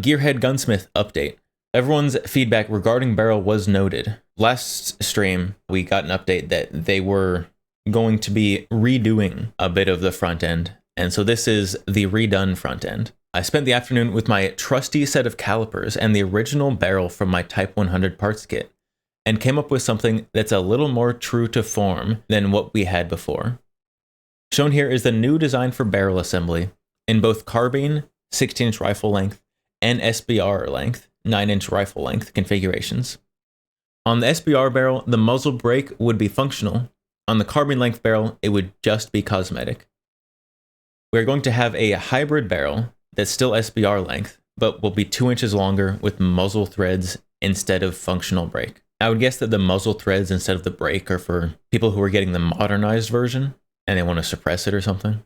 Gearhead Gunsmith update. Everyone's feedback regarding barrel was noted. Last stream, we got an update that they were going to be redoing a bit of the front end. And so this is the redone front end. I spent the afternoon with my trusty set of calipers and the original barrel from my Type 100 parts kit, and came up with something that's a little more true to form than what we had before. Shown here is the new design for barrel assembly in both carbine, 16-inch rifle length, and SBR length, 9-inch rifle length configurations. On the SBR barrel, the muzzle brake would be functional. On the carbine length barrel, it would just be cosmetic. We're going to have a hybrid barrel that's still SBR length, but will be 2 inches longer with muzzle threads instead of functional brake. I would guess that the muzzle threads instead of the brake are for people who are getting the modernized version and they want to suppress it or something.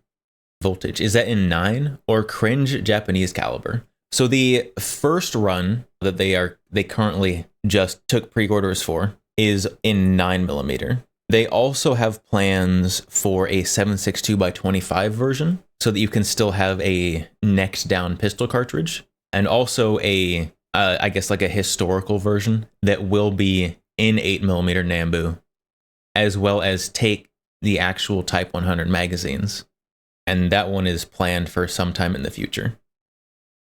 Voltage, is that in 9 or cringe Japanese caliber? So the first run that they currently just took pre-orders for is in 9mm. They also have plans for a 7.62x25 version so that you can still have a necked down pistol cartridge, and also a I guess like a historical version that will be in 8mm Nambu, as well as take the actual Type 100 magazines. And that one is planned for sometime in the future.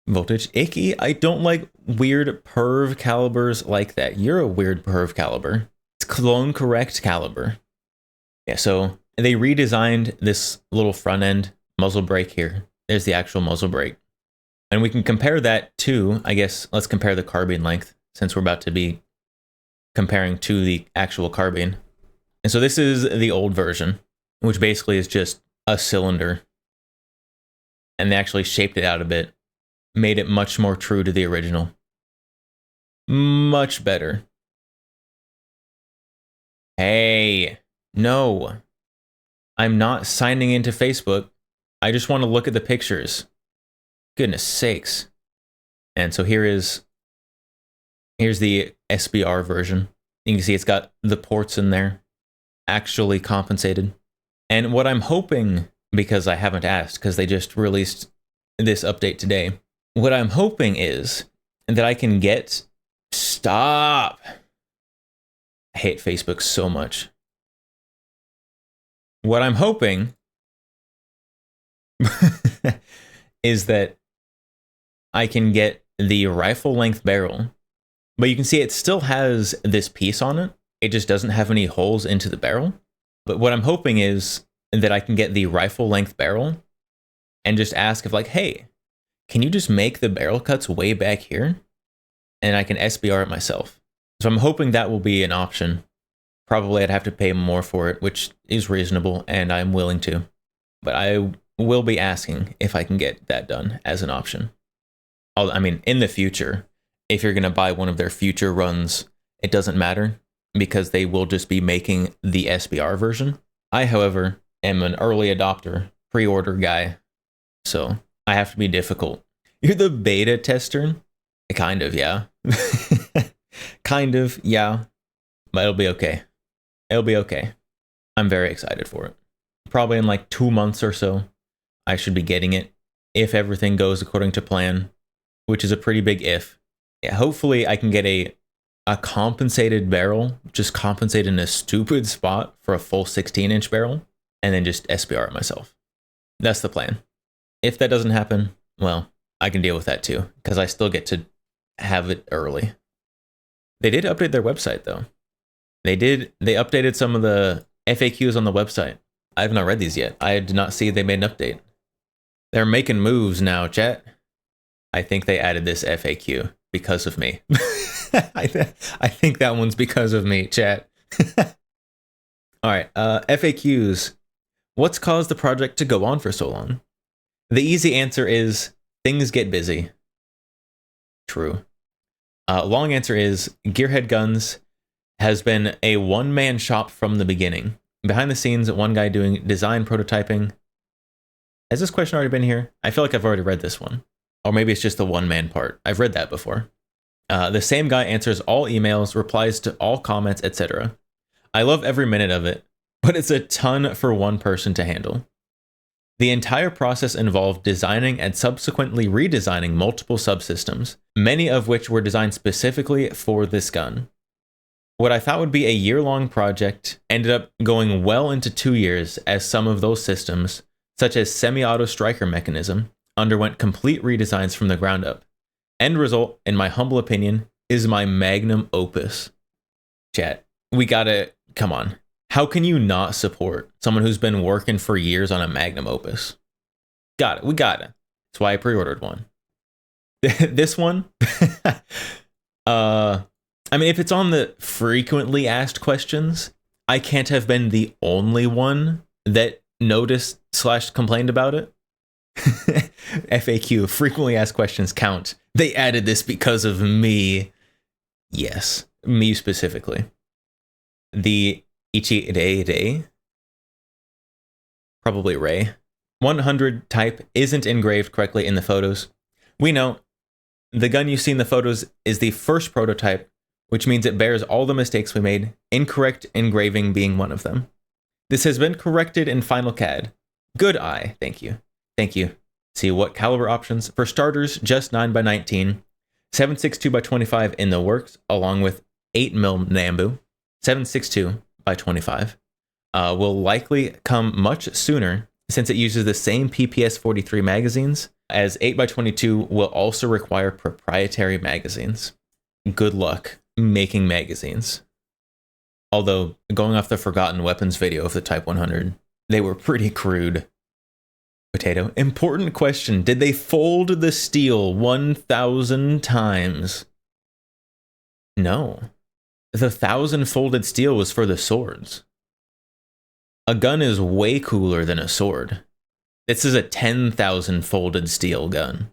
Voltage, icky. I don't like weird perv calibers like that. You're a weird perv caliber. It's clone correct caliber. Yeah, so they redesigned this little front end muzzle brake here. There's the actual muzzle brake. And we can compare that to, I guess, let's compare the carbine length, since we're about to be comparing to the actual carbine. And so this is the old version, which basically is just a cylinder. And they actually shaped it out a bit, made it much more true to the original. Much better. Hey, no. I'm not signing into Facebook. I just want to look at the pictures. Goodness sakes. And so here's the SBR version. You can see it's got the ports in there, actually compensated. And what I'm hoping, because I haven't asked, because they just released this update today, what I'm hoping is that I can get... Stop! I hate Facebook so much. What I'm hoping is that I can get the rifle length barrel, but you can see it still has this piece on it. It just doesn't have any holes into the barrel. But what I'm hoping is that I can get the rifle length barrel and just ask if like, hey, can you just make the barrel cuts way back here? And I can SBR it myself. So I'm hoping that will be an option. Probably I'd have to pay more for it, which is reasonable, and I'm willing to. But I will be asking if I can get that done as an option. I mean, in the future, if you're going to buy one of their future runs, it doesn't matter because they will just be making the SBR version. I, however, am an early adopter, pre-order guy, so I have to be difficult. You're the beta tester? Kind of, yeah. Kind of, yeah. But it'll be okay. It'll be okay. I'm very excited for it. Probably in like 2 months or so, I should be getting it if everything goes according to plan, which is a pretty big if. Yeah, hopefully I can get a compensated barrel, just compensated in a stupid spot for a full 16-inch barrel, and then just SBR it myself. That's the plan. If that doesn't happen, well, I can deal with that too, because I still get to have it early. They did update their website though. They updated some of the FAQs on the website. I have not read these yet. I did not see they made an update. They're making moves now, chat. I think they added this FAQ because of me. I think that one's because of me, chat. All right, FAQs. What's caused the project to go on for so long? The easy answer is things get busy. True. Long answer is Gearhead Guns has been a one-man shop from the beginning. Behind the scenes, one guy doing design prototyping. Has this question already been here? I feel like I've already read this one. Or maybe it's just the one-man part. I've read that before. The same guy answers all emails, replies to all comments, etc. I love every minute of it, but it's a ton for one person to handle. The entire process involved designing and subsequently redesigning multiple subsystems, many of which were designed specifically for this gun. What I thought would be a year-long project ended up going well into 2 years, as some of those systems, such as semi-auto striker mechanism, underwent complete redesigns from the ground up. End result, in my humble opinion, is my magnum opus. Chat, we gotta, come on. How can you not support someone who's been working for years on a magnum opus? Got it, we got it. That's why I pre-ordered one. This one, I mean, if it's on the frequently asked questions, I can't have been the only one that noticed / complained about it. FAQ, frequently asked questions count. They added this because of me. Yes, me specifically. The Ichi probably Ray. 100 type isn't engraved correctly in the photos. We know the gun you see in the photos is the first prototype, which means it bears all the mistakes we made, incorrect engraving being one of them. This has been corrected in Final CAD. Good eye, thank you. Thank you. See what caliber options? For starters, just 9x19, 7.62x25 in the works, along with 8mm Nambu, 7.62x25. Will likely come much sooner since it uses the same PPS 43 magazines, as 8x22 will also require proprietary magazines. Good luck making magazines. Although, going off the Forgotten Weapons video of the Type 100, they were pretty crude. Potato. Important question. Did they fold the steel 1,000 times? No. The 1,000 folded steel was for the swords. A gun is way cooler than a sword. This is a 10,000 folded steel gun.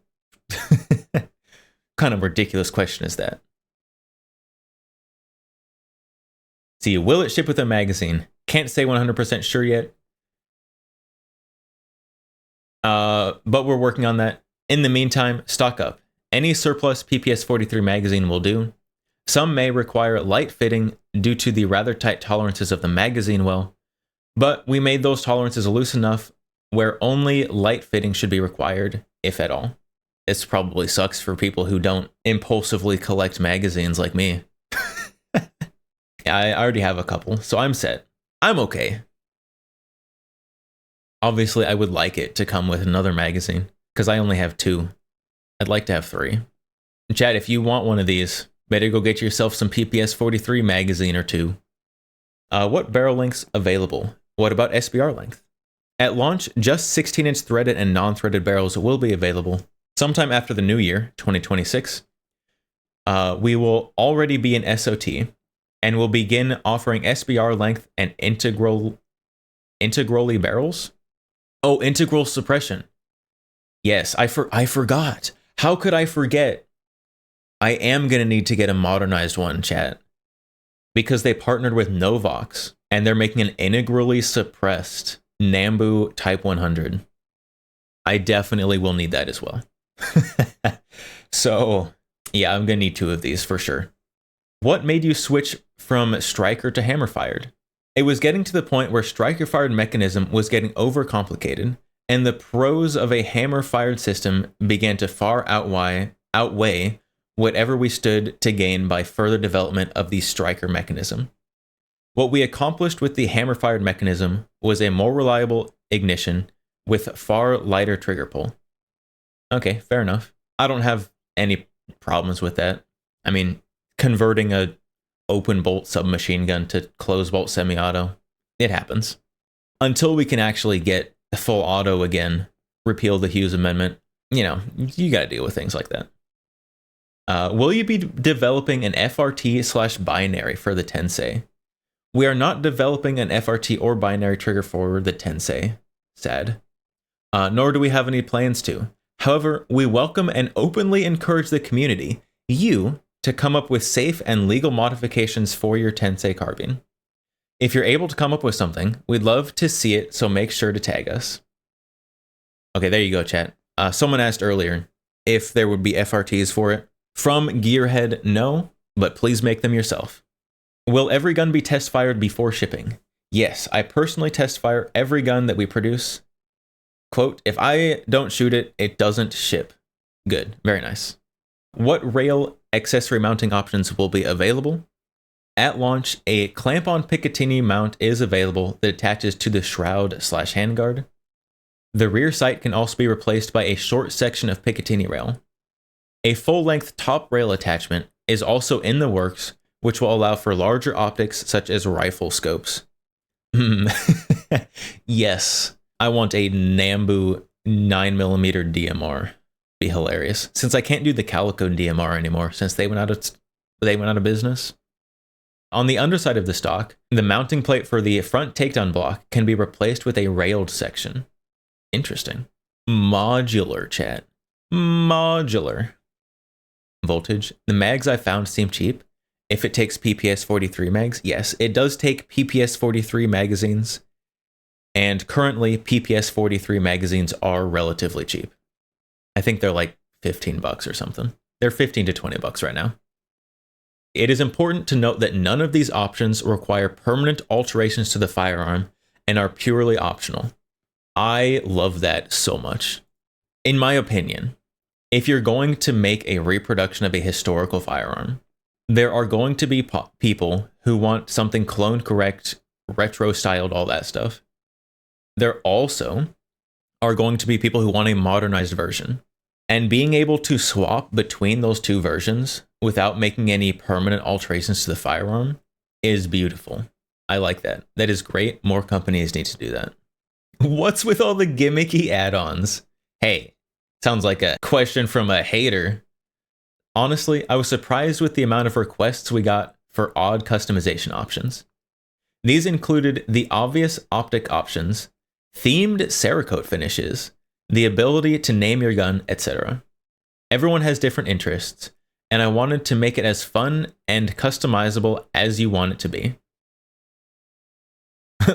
What kind of ridiculous question is that? See, will it ship with a magazine? Can't say 100% sure yet. But we're working on that. In the meantime, stock up. Any surplus PPS 43 magazine will do. Some may require light fitting due to the rather tight tolerances of the magazine well, but we made those tolerances loose enough where only light fitting should be required, if at all. This probably sucks for people who don't impulsively collect magazines like me. I already have a couple, so I'm set. I'm okay. Obviously, I would like it to come with another magazine, because I only have 2. I'd like to have 3. Chad, if you want one of these, better go get yourself some PPS 43 magazine or 2. What barrel lengths available? What about SBR length? At launch, just 16-inch threaded and non-threaded barrels will be available. Sometime after the new year, 2026, we will already be in SOT, and will begin offering SBR length and integrally barrels. Oh, integral suppression. Yes, I forgot. How could I forget? I am going to need to get a modernized one, chat. Because they partnered with Novox, and they're making an integrally suppressed Nambu Type 100. I definitely will need that as well. So, yeah, I'm going to need 2 of these for sure. What made you switch from striker to hammer fired? It was getting to the point where striker fired mechanism was getting overcomplicated, and the pros of a hammer fired system began to far outweigh whatever we stood to gain by further development of the striker mechanism. What we accomplished with the hammer fired mechanism was a more reliable ignition with far lighter trigger pull. Okay, fair enough. I don't have any problems with that. I mean, converting a open bolt submachine gun to closed bolt semi-auto, it happens. Until we can actually get full auto again, repeal the Hughes Amendment, you know, you gotta deal with things like that. Will you be developing an FRT/binary for the Tensei? We are not developing an FRT or binary trigger for the Tensei. Sad. Nor do we have any plans to. However, we welcome and openly encourage the community, you, to come up with safe and legal modifications for your Tensei carbine. If you're able to come up with something, we'd love to see it, so make sure to tag us. Okay, there you go, chat. Someone asked earlier if there would be FRTs for it. From Gearhead, no, but please make them yourself. Will every gun be test fired before shipping? Yes, I personally test fire every gun that we produce. Quote, if I don't shoot it, it doesn't ship. Good. Very nice. What rail accessory mounting options will be available? At launch, a clamp-on Picatinny mount is available that attaches to the shroud/handguard. The rear sight can also be replaced by a short section of Picatinny rail. A full-length top rail attachment is also in the works, which will allow for larger optics such as rifle scopes. Yes, I want a Nambu 9mm DMR. Be hilarious. Since I can't do the Calico DMR anymore, since they went out of business. On the underside of the stock, the mounting plate for the front takedown block can be replaced with a railed section. Interesting. Modular, chat. Modular. Voltage. The mags I found seem cheap. If it takes PPS 43 mags, yes, it does take PPS 43 magazines. And currently, PPS 43 magazines are relatively cheap. I think they're like $15 or something. They're 15 to 20 bucks right now. It is important to note that none of these options require permanent alterations to the firearm and are purely optional. I love that so much. In my opinion, if you're going to make a reproduction of a historical firearm, there are going to be people who want something clone correct, retro styled, all that stuff. There also are going to be people who want a modernized version. And being able to swap between those two versions without making any permanent alterations to the firearm is beautiful. I like that. That is great. More companies need to do that. What's with all the gimmicky add-ons? Hey, sounds like a question from a hater. Honestly, I was surprised with the amount of requests we got for odd customization options. These included the obvious optic options, themed Cerakote finishes, the ability to name your gun, etc. Everyone has different interests, and I wanted to make it as fun and customizable as you want it to be.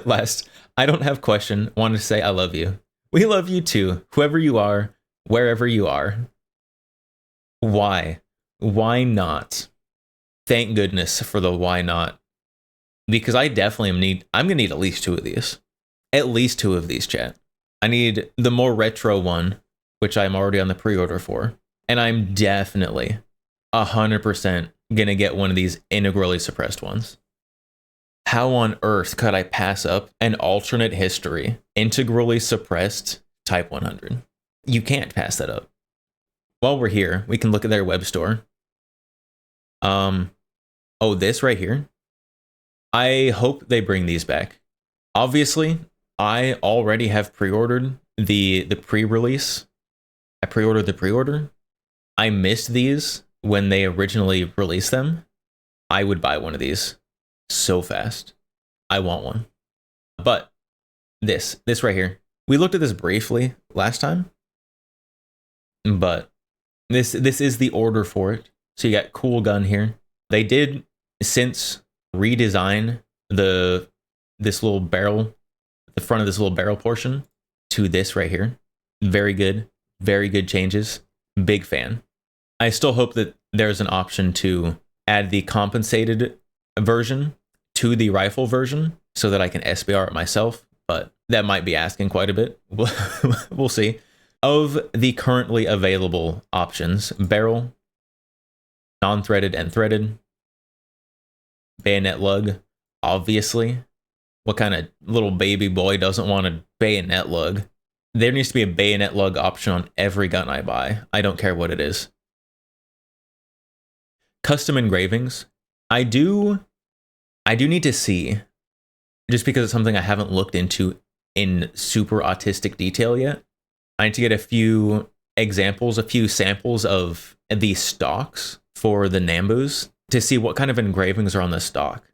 Last, I don't have question, wanted to say I love you. We love you too, whoever you are, wherever you are. Why? Why not? Thank goodness for the why not. Because I definitely I'm gonna need at least two of these. At least two of these, chat. I need the more retro one, which I'm already on the pre-order for. And I'm definitely 100% gonna get one of these integrally suppressed ones. How on earth could I pass up an alternate history, integrally suppressed Type 100? You can't pass that up. While we're here, we can look at their web store. Oh, this right here. I hope they bring these back. Obviously, I already have pre-ordered the pre-release. I pre-ordered the pre-order. I missed these when they originally released them. I would buy one of these so fast. I want one. But this right here. We looked at this briefly last time. But this is the order for it. So you got cool gun here. They did since redesign this little barrel, the front of this little barrel portion to this right here. Very good changes. Big fan. I still hope that there's an option to add the compensated version to the rifle version so that I can SBR it myself, but that might be asking quite a bit. We'll see. Of the currently available options, barrel, non-threaded and threaded, bayonet lug, obviously. What kind of little baby boy doesn't want a bayonet lug? There needs to be a bayonet lug option on every gun I buy. I don't care what it is. Custom engravings. I do need to see, just because it's something I haven't looked into in super autistic detail yet. I need to get a few examples, a few samples of the stocks for the Nambus to see what kind of engravings are on the stock.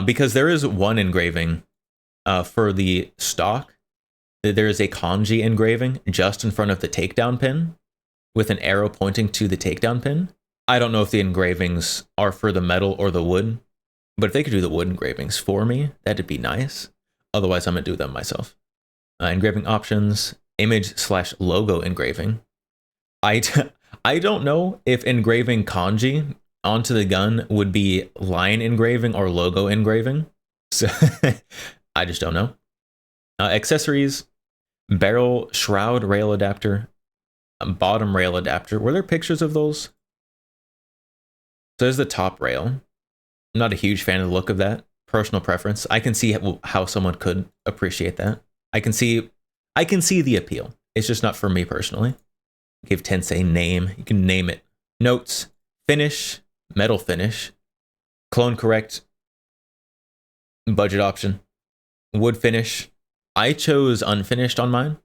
Because there is one engraving for the stock. There is a kanji engraving just in front of the takedown pin with an arrow pointing to the takedown pin. I don't know if the engravings are for the metal or the wood, but if they could do the wood engravings for me, that'd be nice. Otherwise, I'm going to do them myself. Engraving options, image/logo engraving. I don't know if engraving kanji onto the gun would be line engraving or logo engraving. So I just don't know. Accessories, barrel shroud rail adapter, bottom rail adapter. Were there pictures of those? So there's the top rail. I'm not a huge fan of the look of that. Personal preference. I can see how someone could appreciate that. I can see the appeal. It's just not for me personally. Give Tensei name. You can name it. Notes, finish, metal finish, clone correct, budget option, wood finish. I chose unfinished on mine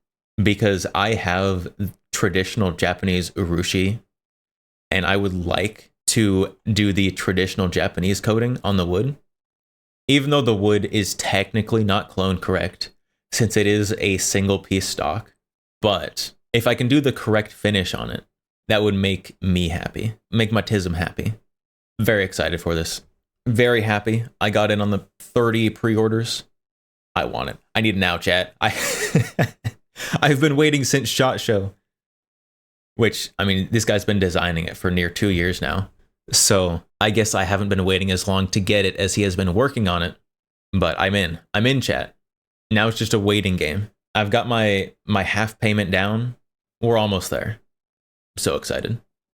because I have traditional Japanese urushi, and I would like to do the traditional Japanese coating on the wood. Even though the wood is technically not clone correct, since it is a single piece stock. But if I can do the correct finish on it, that would make me happy, make my tism happy. Very excited for this. Very happy. I got in on the 30 pre-orders. I want it. I need it now, chat. I've been waiting since SHOT Show. Which, I mean, this guy's been designing it for near 2 years now. So I guess I haven't been waiting as long to get it as he has been working on it. But I'm in, chat. Now it's just a waiting game. I've got my half payment down. We're almost there. So excited.